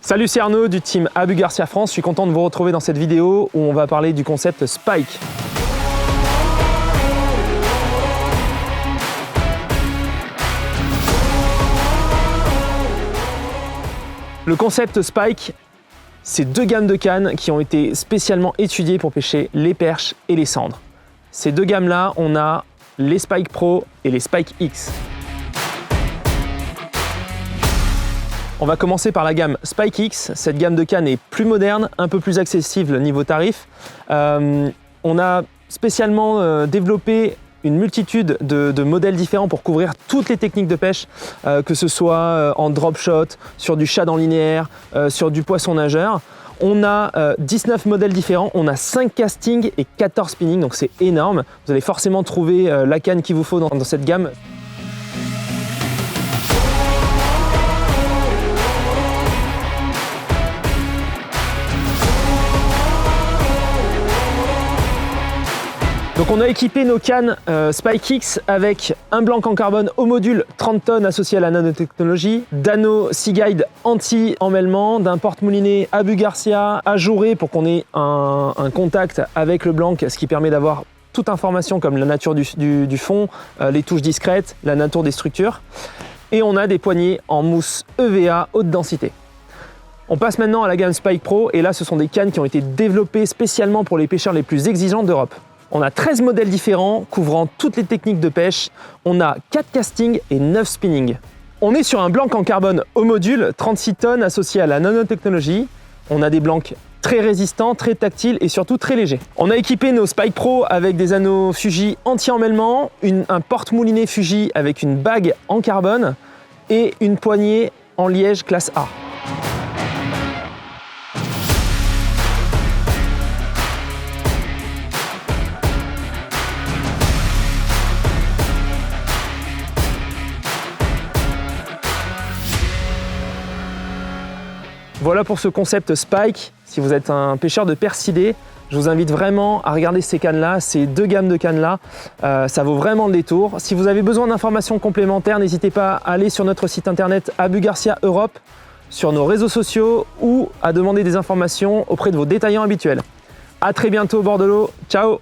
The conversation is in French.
Salut, c'est Arnaud du team Abu Garcia France. Je suis content de vous retrouver dans cette vidéo où on va parler du concept Spike. Le concept Spike, c'est deux gammes de cannes qui ont été spécialement étudiées pour pêcher les perches et les cendres. Ces deux gammes-là, on a les Spike Pro et les Spike X. On va commencer par la gamme Spike X. Cette gamme de cannes est plus moderne, un peu plus accessible niveau tarif. On a spécialement développé une multitude de modèles différents pour couvrir toutes les techniques de pêche, que ce soit en drop shot, sur du shad en linéaire, sur du poisson nageur. On a 19 modèles différents, on a 5 castings et 14 spinning, donc c'est énorme. Vous allez forcément trouver la canne qu'il vous faut dans cette gamme. Donc on a équipé nos cannes Spike X avec un blanc en carbone au module 30 tonnes associé à la nanotechnologie, d'anneaux Seaguide anti-emmêlement, d'un porte-moulinet Abu Garcia ajouré pour qu'on ait un contact avec le blanc, ce qui permet d'avoir toute information comme la nature du fond, les touches discrètes, la nature des structures. Et on a des poignées en mousse EVA haute densité. On passe maintenant à la gamme Spike Pro et là ce sont des cannes qui ont été développées spécialement pour les pêcheurs les plus exigeants d'Europe. On a 13 modèles différents couvrant toutes les techniques de pêche. On a 4 castings et 9 spinning. On est sur un blanc en carbone au module 36 tonnes associé à la nanotechnologie. On a des blancs très résistants, très tactiles et surtout très légers. On a équipé nos Spike Pro avec des anneaux Fuji anti-emmêlement, un porte-moulinet Fuji avec une bague en carbone et une poignée en liège classe A. Voilà pour ce concept Spike. Si vous êtes un pêcheur de percidés, je vous invite vraiment à regarder ces cannes-là, ces deux gammes de cannes-là. Ça vaut vraiment le détour. Si vous avez besoin d'informations complémentaires, n'hésitez pas à aller sur notre site internet Abu Garcia Europe, sur nos réseaux sociaux ou à demander des informations auprès de vos détaillants habituels. À très bientôt au bord de l'eau. Ciao!